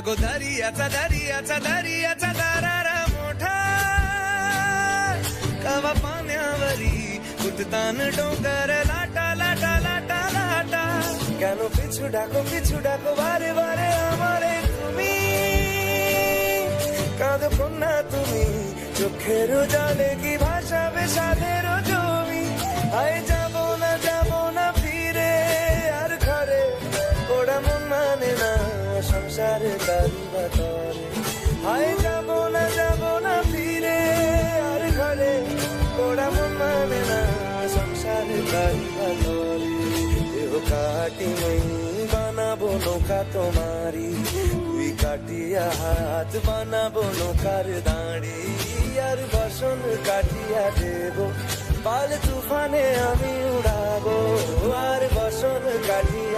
गो दर्याचा दर्याचा दर्याचा दरारा मोठा कवा पाण्यावरी उठतान डोंगर लाटा लाटा लाटा लाटा কেন পিছু ডাকো বারে বারে আমারে তুমি কাঁদো কন্যা তুমি চোখের জলে কি ভাসাবে সাধের জমি আয় যাব না ফিরে আর ঘরে ওরা মন মানে না সংসারে তারি বাতরে আয় যাব না ফিরে আর ঘরে ওরা মন মানে না সংসারে তারি বাতরে দেহ কাটি নেই বানাবো নৌকা তোমারি তুই কাটিয়া হাত বানাবো নৌকার দাঁড়ি আর বসন কাটিয়া দেব পাল তুফানে আমি উড়াবো আর বসন কাটিয়া